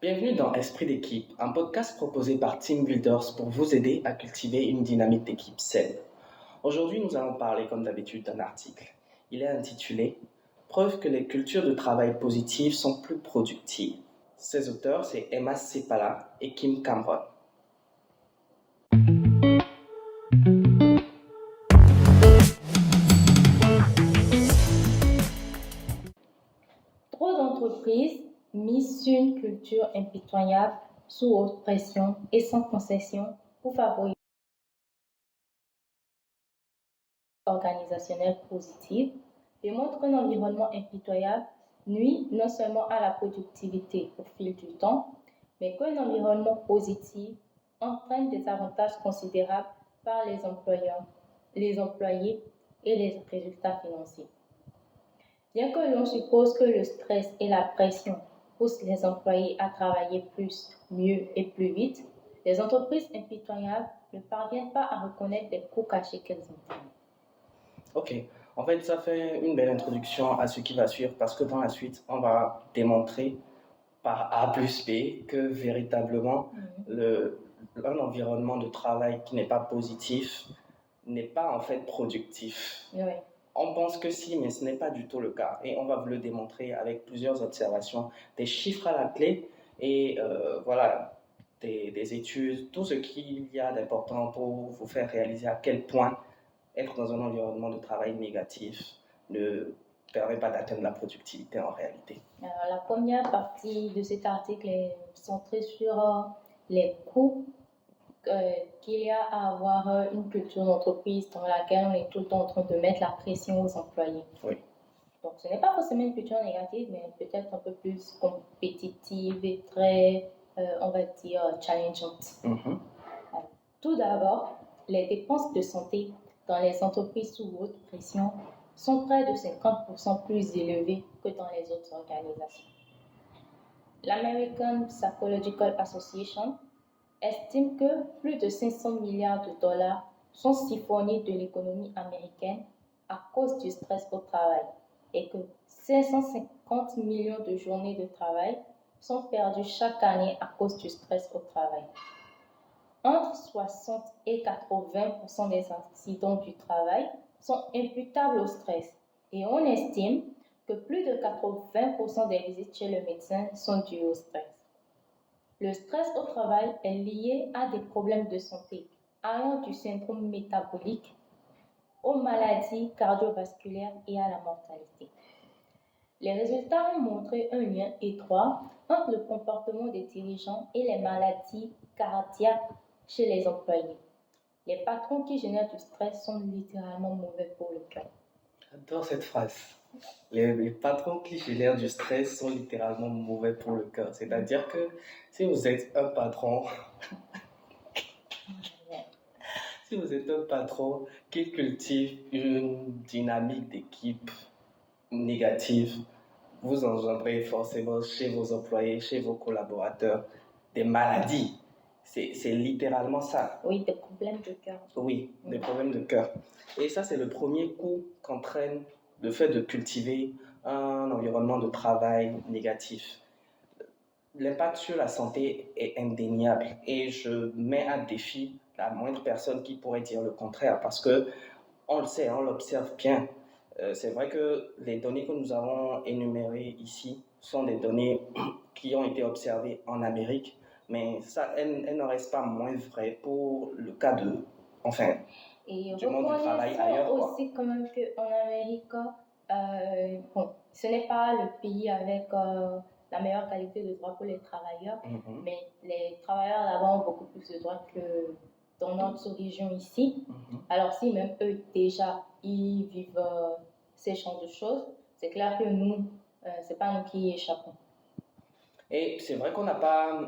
Bienvenue dans Esprit d'équipe, un podcast proposé par Team Builders pour vous aider à cultiver une dynamique d'équipe saine. Aujourd'hui, nous allons parler, comme d'habitude, d'un article. Il est intitulé Preuve que les cultures de travail positives sont plus productives. Ses auteurs, c'est Emma Sepala et Kim Cameron. Trop d'entreprises misent sur une culture impitoyable, sous haute pression et sans concession pour favoriser organisationnelle positive démontre qu'un environnement impitoyable nuit non seulement à la productivité au fil du temps, mais qu'un environnement positif entraîne des avantages considérables par les employeurs, les employés et les résultats financiers. Bien que l'on suppose que le stress et la pression poussent les employés à travailler plus, mieux et plus vite, les entreprises impitoyables ne parviennent pas à reconnaître les coûts cachés qu'elles entraînent. Ok, en fait, ça fait une belle introduction à ce qui va suivre parce que dans la suite, on va démontrer par A plus B que véritablement un environnement de travail qui n'est pas positif n'est pas en fait productif. Oui. On pense que si, mais ce n'est pas du tout le cas. Et on va vous le démontrer avec plusieurs observations, des chiffres à la clé et voilà, des études, tout ce qu'il y a d'important pour vous faire réaliser à quel point être dans un environnement de travail négatif ne permet pas d'atteindre la productivité en réalité. Alors, la première partie de cet article est centrée sur les coûts qu'il y a à avoir une culture d'entreprise dans laquelle on est tout le temps en train de mettre la pression aux employés. Oui. Donc, ce n'est pas forcément une culture négative, mais peut-être un peu plus compétitive et très, on va dire, challengeante. Alors, tout d'abord, les dépenses de santé dans les entreprises sous haute pression sont près de 50% plus élevées que dans les autres organisations. L'American Psychological Association estime que plus de 500 milliards de dollars sont siphonnés de l'économie américaine à cause du stress au travail et que 550 millions de journées de travail sont perdues chaque année à cause du stress au travail. Entre 60 et 80% des accidents du travail sont imputables au stress et on estime que plus de 80% des visites chez le médecin sont dues au stress. Le stress au travail est lié à des problèmes de santé, allant du syndrome métabolique aux maladies cardiovasculaires et à la mortalité. Les résultats ont montré un lien étroit entre le comportement des dirigeants et les maladies cardiaques chez les employés. Les patrons qui génèrent du stress sont littéralement mauvais pour le cœur. J'adore cette phrase. Les patrons qui génèrent du stress sont littéralement mauvais pour le cœur. C'est-à-dire que si vous êtes un patron, si vous êtes un patron qui cultive une dynamique d'équipe négative, vous engendrez forcément chez vos employés, chez vos collaborateurs, des maladies. C'est littéralement ça. Oui, des problèmes de cœur. Oui, des problèmes de cœur. Et ça, c'est le premier coup qu'entraîne le fait de cultiver un environnement de travail négatif. L'impact sur la santé est indéniable et je mets à défi la moindre personne qui pourrait dire le contraire parce que on le sait, on l'observe bien. C'est vrai que les données que nous avons énumérées ici sont des données qui ont été observées en Amérique, mais ça, elles n'en restent pas moins vraies pour le cas du monde du travail ailleurs. Aussi quand même qu'en Amérique, ce n'est pas le pays avec la meilleure qualité de droits pour les travailleurs, mais les travailleurs là-bas ont beaucoup plus de droits que dans notre région ici. Alors si même eux déjà ils vivent ces genres de choses, c'est clair que nous, c'est pas nous qui y échappons. Et c'est vrai qu'on n'a pas,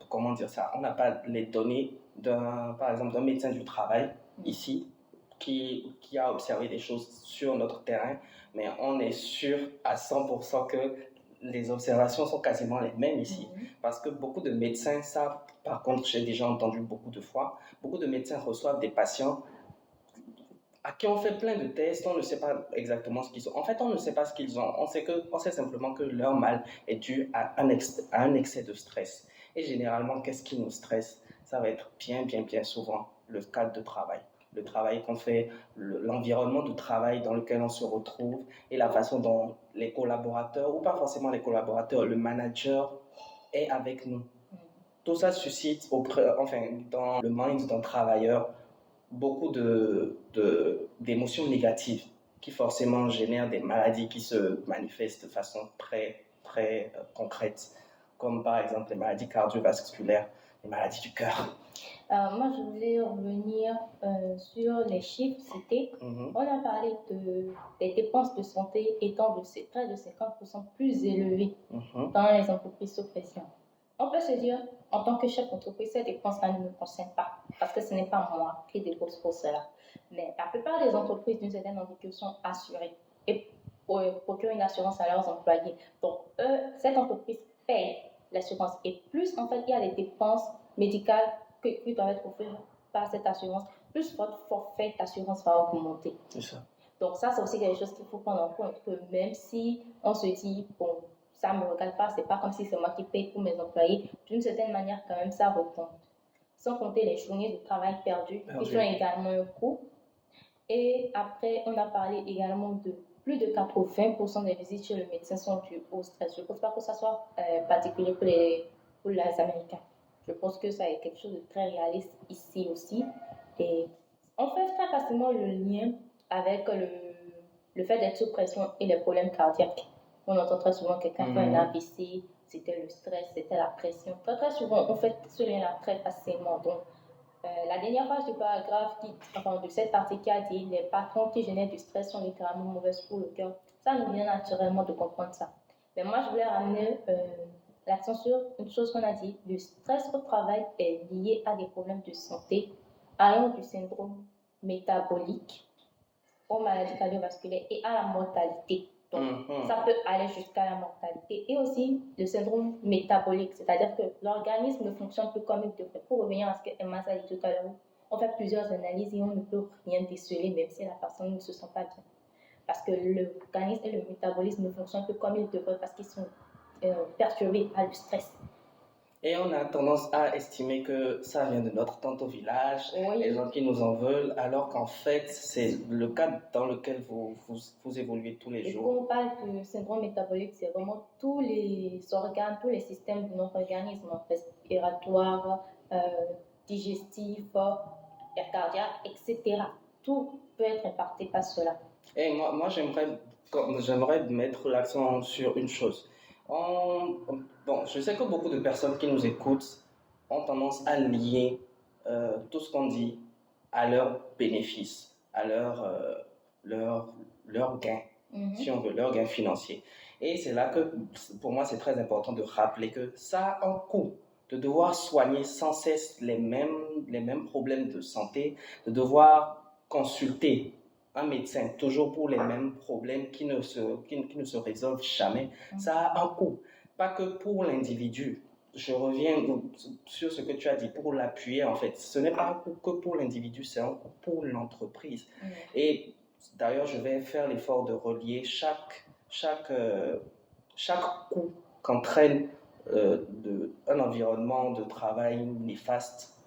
comment dire ça, on n'a pas les données par exemple, d'un médecin du travail ici qui a observé des choses sur notre terrain, mais on est sûr à 100% que les observations sont quasiment les mêmes ici. Parce que beaucoup de médecins, ça, par contre, j'ai déjà entendu beaucoup de fois, beaucoup de médecins reçoivent des patients à qui on fait plein de tests, on ne sait pas exactement ce qu'ils ont. En fait, on ne sait pas ce qu'ils ont. On sait simplement que leur mal est dû à un excès de stress. Et généralement, qu'est-ce qui nous stresse? Ça va être bien souvent le cadre de travail. Le travail qu'on fait, l'environnement de travail dans lequel on se retrouve et la façon dont les collaborateurs, ou pas forcément les collaborateurs, le manager est avec nous. Tout ça suscite, dans le mind d'un travailleur, beaucoup d'émotions négatives qui forcément génèrent des maladies qui se manifestent de façon très concrète, comme par exemple les maladies cardiovasculaires, les maladies du cœur. Moi, je voulais revenir sur les chiffres cités. On a parlé des dépenses de santé étant de près de 50% plus élevées dans les entreprises sous pression. On peut se dire, en tant que chef d'entreprise, ces dépenses-là ne me concernent pas, parce que ce n'est pas moi qui dépense pour cela. Mais la plupart des entreprises d'une certaine envergure sont assurées et procurent une assurance à leurs employés. Donc, cette entreprise paye l'assurance. Et plus, en fait, il y a les dépenses médicales qui doivent être offertes par cette assurance, plus votre forfait d'assurance va augmenter. C'est ça. Donc, ça, c'est aussi quelque chose qu'il faut prendre en compte, que même si on se dit, bon, ça ne me regarde pas, c'est pas comme si c'est moi qui paye pour mes employés. D'une certaine manière, quand même, ça recompte. Sans compter les journées de travail perdues, qui sont également un coût. Et après, on a parlé également de plus de 80% des visites chez le médecin sont dues au stress. Je ne pense pas que ça soit particulier pour les Américains. Je pense que ça est quelque chose de très réaliste ici aussi. Et on fait très facilement le lien avec le fait d'être sous pression et les problèmes cardiaques. On entend très souvent quelqu'un faire un AVC, c'était le stress, c'était la pression. Très souvent, on fait ce lien-là très facilement. Donc, la dernière phrase du paragraphe de cette partie qui a dit les patrons qui génèrent du stress sont littéralement mauvaises pour le cœur. Ça nous vient naturellement de comprendre ça. Mais moi, je voulais ramener l'accent sur une chose qu'on a dit. Le stress au travail est lié à des problèmes de santé, allant du syndrome métabolique aux maladies cardiovasculaires et à la mortalité. Donc, ça peut aller jusqu'à la mortalité. Et aussi le syndrome métabolique, c'est-à-dire que l'organisme ne fonctionne plus comme il devrait. Pour revenir à ce que Emma a dit tout à l'heure, on fait plusieurs analyses et on ne peut rien déceler, même si la personne ne se sent pas bien. Parce que l'organisme et le métabolisme ne fonctionnent plus comme ils devraient parce qu'ils sont perturbés par le stress. Et on a tendance à estimer que ça vient de notre tante au village, les gens qui nous en veulent, alors qu'en fait, c'est le cadre dans lequel vous évoluez tous les jours. Quand on parle de syndrome métabolique, c'est vraiment tous les organes, tous les systèmes de notre organisme, respiratoire, digestif, cardiaque, etc. Tout peut être impacté par cela. Et moi j'aimerais mettre l'accent sur une chose. Je sais que beaucoup de personnes qui nous écoutent ont tendance à lier tout ce qu'on dit à leurs bénéfices, à leur gain, si on veut, leur gain financier. Et c'est là que, pour moi, c'est très important de rappeler que ça a un coût, de devoir soigner sans cesse les mêmes problèmes de santé, de devoir consulter un médecin, toujours pour les mêmes problèmes qui ne se résolvent jamais. Ça a un coût, pas que pour l'individu. Je reviens sur ce que tu as dit, pour l'appuyer en fait. Ce n'est pas un coût que pour l'individu, c'est un coût pour l'entreprise. Et d'ailleurs, je vais faire l'effort de relier chaque coût qu'entraîne un environnement de travail néfaste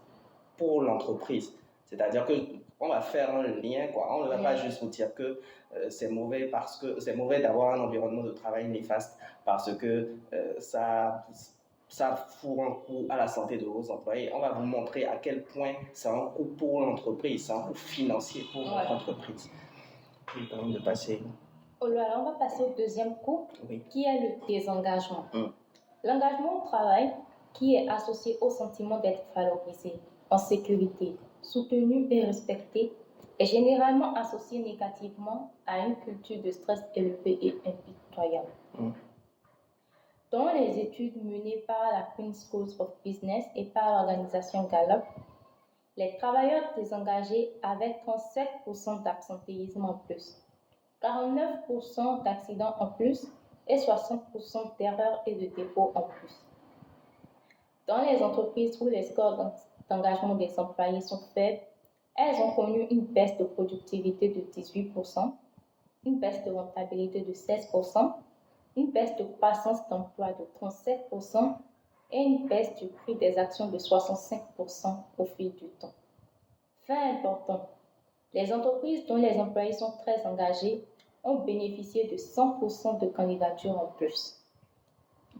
pour l'entreprise. C'est-à-dire que on va faire un lien, quoi. On ne va pas juste vous dire que c'est mauvais parce que c'est mauvais d'avoir un environnement de travail néfaste parce que ça fout un coup à la santé de vos employés. On va vous montrer à quel point c'est un coût pour l'entreprise, c'est un coût financier pour votre entreprise. Il est temps de passer. Alors, on va passer au deuxième coût, qui est le désengagement. L'engagement au travail, qui est associé au sentiment d'être valorisé, en sécurité, soutenu et respecté, est généralement associé négativement à une culture de stress élevée et impitoyable. Dans les études menées par la Queen's School of Business et par l'organisation Gallup, les travailleurs désengagés avaient 37% d'absentéisme en plus, 49% d'accidents en plus et 60% d'erreurs et de défauts en plus. Dans les entreprises où les scores d'engagement des employés sont faibles, elles ont connu une baisse de productivité de 18%, une baisse de rentabilité de 16%, une baisse de croissance d'emploi de 37% et une baisse du prix des actions de 65% au fil du temps. Fait important, les entreprises dont les employés sont très engagés ont bénéficié de 100% de candidatures en plus.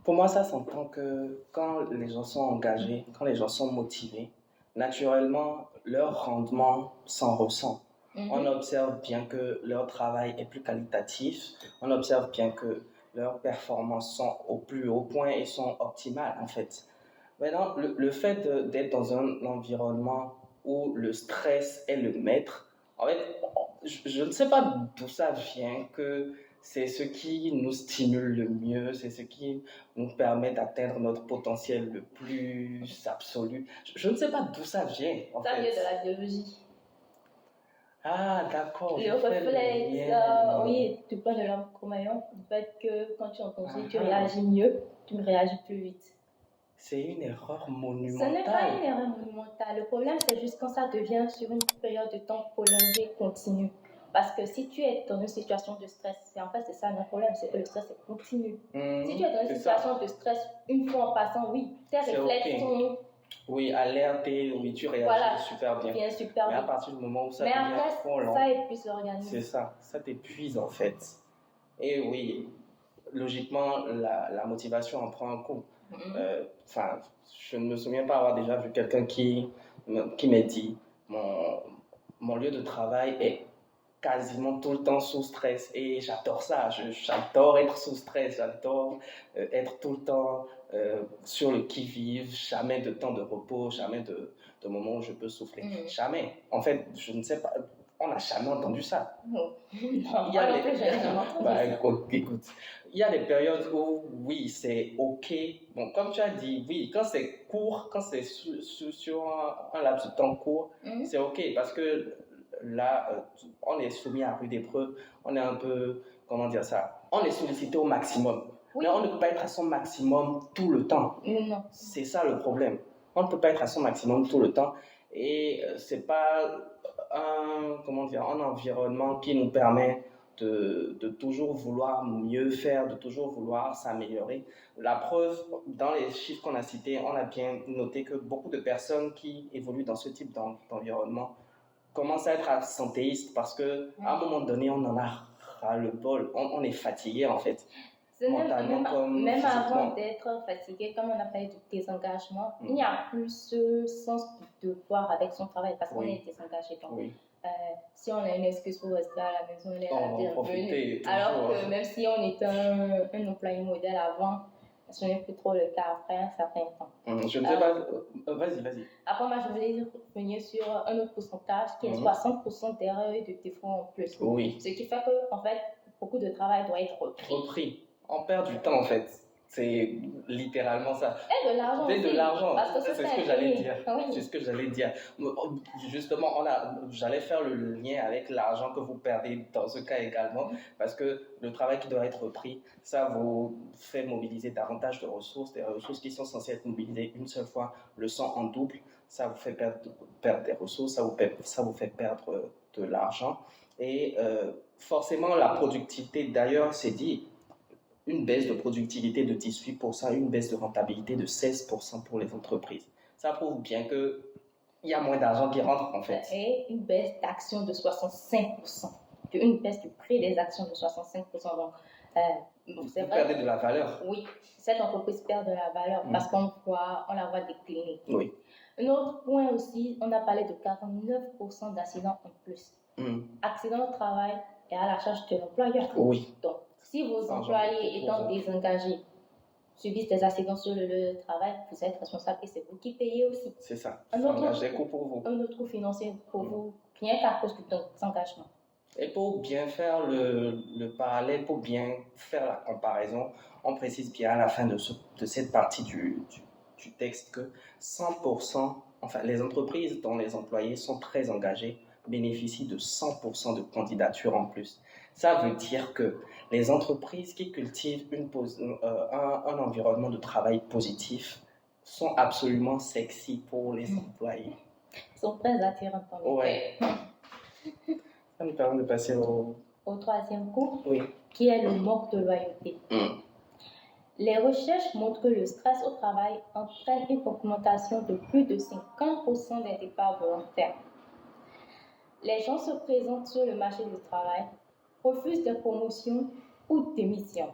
Pour moi, ça s'entend que quand les gens sont engagés, quand les gens sont motivés, naturellement, leur rendement s'en ressent. On observe bien que leur travail est plus qualitatif, on observe bien que leurs performances sont au plus haut point et sont optimales en fait. Maintenant, le fait d'être dans un environnement où le stress est le maître, en fait, je ne sais pas d'où ça vient que c'est ce qui nous stimule le mieux, c'est ce qui nous permet d'atteindre notre potentiel le plus absolu. Je ne sais pas d'où ça vient, en Ça fait. vient de la biologie. Ah, d'accord. Le réflexe, oui, du point de l'homme Cro-Magnon, le fait que quand tu entends ça, tu réagis mieux, tu réagis plus vite. C'est une erreur monumentale. Ce n'est pas une erreur monumentale. Le problème, c'est juste quand ça devient sur une période de temps prolongée, continue. Parce que si tu es dans une situation de stress, c'est ça le problème, c'est que le stress est continu. Si tu es dans une situation de stress, une fois en passant, oui, tes réflexes sont... Oui, alerté, oui, tu réagis super bien. Mais à partir du moment où ça devient trop long, ça épuise l'organisme. C'est ça t'épuise en fait. Et oui, logiquement, la motivation en prend un coup. Je ne me souviens pas avoir déjà vu quelqu'un qui m'ait dit mon lieu de travail est quasiment tout le temps sous stress et j'adore ça, j'adore être sous stress, j'adore être tout le temps sur le qui-vive, jamais de temps de repos, jamais de moment où je peux souffler, jamais. En fait, je ne sais pas, on n'a jamais entendu ça. Non, il y a écoute, il y a des périodes où oui, c'est ok. Bon, comme tu as dit, oui, quand c'est court, quand c'est sur un laps de temps court, c'est ok parce que là, on est soumis à rude épreuve, on est un peu, comment dire ça, on est sollicité au maximum. Oui. Mais on ne peut pas être à son maximum tout le temps. Non. C'est ça le problème. On ne peut pas être à son maximum tout le temps et c'est pas un environnement qui nous permet de toujours vouloir mieux faire, de toujours vouloir s'améliorer. La preuve, dans les chiffres qu'on a cités, on a bien noté que beaucoup de personnes qui évoluent dans ce type d'environnement commencent à être absentéistes parce qu'à un moment donné, on en a ras-le-bol. On est fatigué en fait. Même avant d'être fatigué, comme on a parlé de désengagement, il n'y a plus ce sens du devoir avec son travail parce qu'on est désengagé. Donc, si on a une excuse pour rester à la maison, on est la bienvenue. Alors que même si on était un employé modèle avant, ce n'est plus trop le cas après un certain temps. Je ne sais pas. Vas-y. Après, moi, je voulais revenir sur un autre pourcentage qui est 60% d'erreurs et de défauts en plus. Oui. Ce qui fait que, en fait, beaucoup de travail doit être repris. On perd du temps en fait. C'est littéralement ça. Et de l'argent. Et de l'argent. C'est ce que j'allais dire. Oui. C'est ce que j'allais dire. Justement, j'allais faire le lien avec l'argent que vous perdez dans ce cas également, parce que le travail qui doit être repris, ça vous fait mobiliser davantage de ressources, des ressources qui sont censées être mobilisées une seule fois, le sont en double. Ça vous fait perdre des ressources, ça vous fait perdre de l'argent. Et forcément, la productivité, d'ailleurs, c'est dit, une baisse de productivité de 18%, une baisse de rentabilité de 16% pour les entreprises. Ça prouve bien qu'il y a moins d'argent qui rentre en fait. Et une baisse d'actions de 65%. Une baisse du prix des actions de 65%. Donc, vous perdez de la valeur. Oui, cette entreprise perd de la valeur parce qu'on la voit décliner. Oui. Un autre point aussi, on a parlé de 49% d'accidents en plus. Accidents au travail et à la charge de l'employeur. Oui. Donc, si vos employés étant désengagés subissent des accidents sur le lieu de travail, vous êtes responsable et c'est vous qui payez aussi. C'est ça. Un autre coût financier pour vous, rien qu'à cause du désengagement. Et pour bien faire le parallèle, pour bien faire la comparaison, on précise bien à la fin de cette partie du texte que 100%, enfin les entreprises dont les employés sont très engagés bénéficient de 100% de candidatures en plus. Ça veut dire que les entreprises qui cultivent un environnement de travail positif sont absolument sexy pour les employés. Ils sont très attirants en effet. Ouais. Ça me permet de passer Au troisième coup, Oui. qui est le manque de loyauté. Les recherches montrent que le stress au travail entraîne une augmentation de plus de 50% des départs volontaires. Les gens se présentent sur le marché du travail, refusent des promotions ou démissionnent.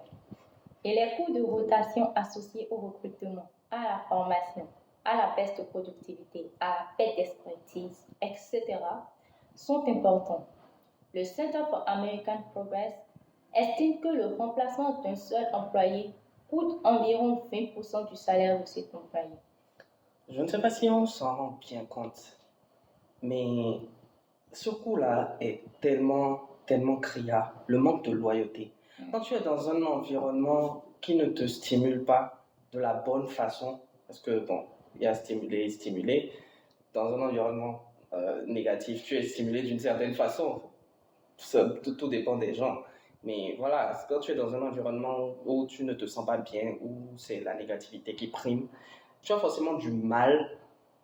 Et les coûts de rotation associés au recrutement, à la formation, à la baisse de productivité, à la perte d'expertise, etc., sont importants. Le Center for American Progress estime que le remplacement d'un seul employé coûte environ 20% du salaire de cet employé. Je ne sais pas si on s'en rend bien compte, mais ce coût-là est tellement criard, le manque de loyauté. Quand tu es dans un environnement qui ne te stimule pas de la bonne façon, parce que bon, il y a stimulé, dans un environnement négatif, tu es stimulé d'une certaine façon. Tout dépend des gens. Mais voilà, quand tu es dans un environnement où tu ne te sens pas bien, où c'est la négativité qui prime, tu as forcément du mal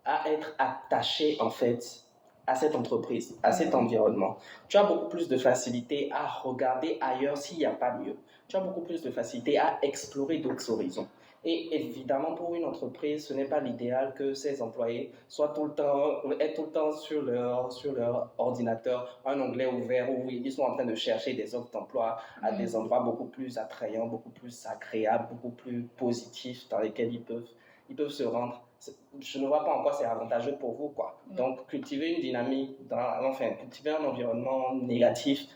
à être attaché en fait à cette entreprise, à cet environnement. Tu as beaucoup plus de facilité à regarder ailleurs s'il n'y a pas mieux. Tu as beaucoup plus de facilité à explorer d'autres horizons. Et évidemment, pour une entreprise, ce n'est pas l'idéal que ses employés aient tout le temps sur leur ordinateur, un onglet ouvert où ils sont en train de chercher des offres d'emploi à des endroits beaucoup plus attrayants, beaucoup plus agréables, beaucoup plus positifs dans lesquels ils peuvent se rendre. Je ne vois pas en quoi c'est avantageux pour vous, quoi. Donc, cultiver une dynamique, cultiver un environnement négatif,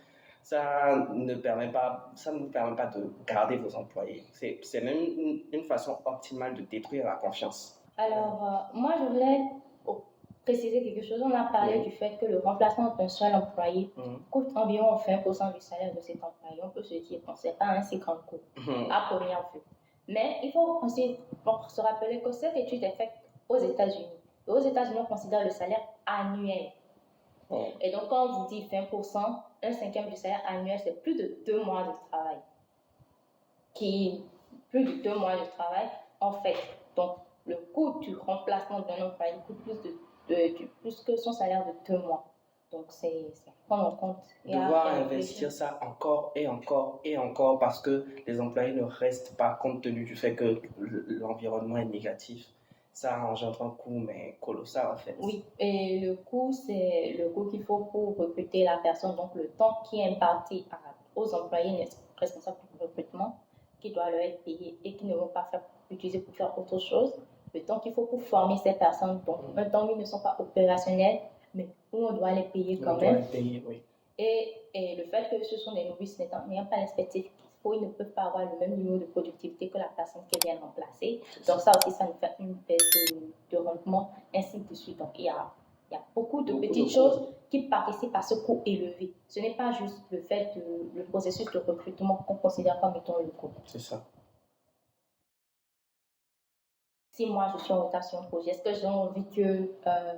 ça ne vous permet pas de garder vos employés. C'est même une façon optimale de détruire la confiance. Alors, moi, je voulais préciser quelque chose. On a parlé du fait que le remplacement d'un seul employé coûte environ 20% du salaire de cet employé. On peut se dire que ce n'est pas un si grand coût à première vue. Mais il faut aussi se rappeler que cette étude est faite aux États-Unis. Et aux États-Unis, on considère le salaire annuel. Et donc, quand on vous dit 20%, un cinquième du salaire annuel, c'est plus de 2 mois de travail. Plus de 2 mois de travail, en fait. Donc, le coût du remplacement d'un employé coûte plus que son salaire de 2 mois. Donc, c'est prendre en compte. Devoir investir ça encore et encore et encore parce que les employés ne restent pas compte tenu du fait que l'environnement est négatif. Ça engendre un coût, mais colossal en fait. Oui, et le coût, c'est le coût qu'il faut pour recruter la personne. Donc, le temps qui est imparti aux employés responsables du recrutement, qui doit leur être payé et qui ne vont pas utiliser pour faire autre chose. Le temps qu'il faut pour former ces personnes, donc un temps où ils ne sont pas opérationnels, mais où on doit les payer quand même. Oui. Et le fait que ce sont des novices n'ayant pas l'expertise, ils ne peuvent pas avoir le même niveau de productivité que la personne qui vient remplacer. Donc ça aussi, ça nous fait une baisse de rendement, ainsi de suite. Donc il y a beaucoup de petites choses qui participent à ce coût élevé. Ce n'est pas juste le processus de recrutement qu'on considère comme étant le coût. C'est ça. Si moi je suis en rotation de projet, est-ce que j'ai envie que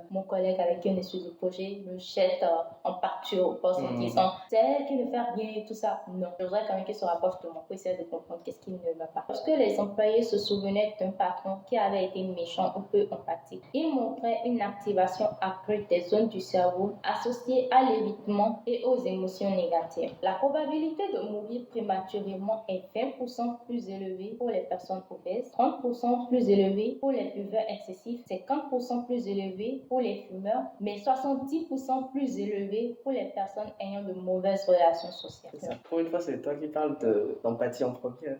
mon collègue avec qui on est sur le projet me jette en pâture au poste en disant c'est elle qui ne fait rien et tout ça? Non, je voudrais quand même qu'il se rapproche de moi pour essayer de comprendre qu'est-ce qui ne va pas. Parce que les employés se souvenaient d'un patron qui avait été méchant ou peu empathique, il montrait une activation accrue des zones du cerveau associées à l'évitement et aux émotions négatives. La probabilité de mourir prématurément est 20% plus élevée pour les personnes obèses, 30% plus élevée pour les buveurs excessifs, 50% plus élevé pour les fumeurs, mais 70% plus élevé pour les personnes ayant de mauvaises relations sociales. C'est ça. Pour une fois, c'est toi qui parles d'empathie en premier.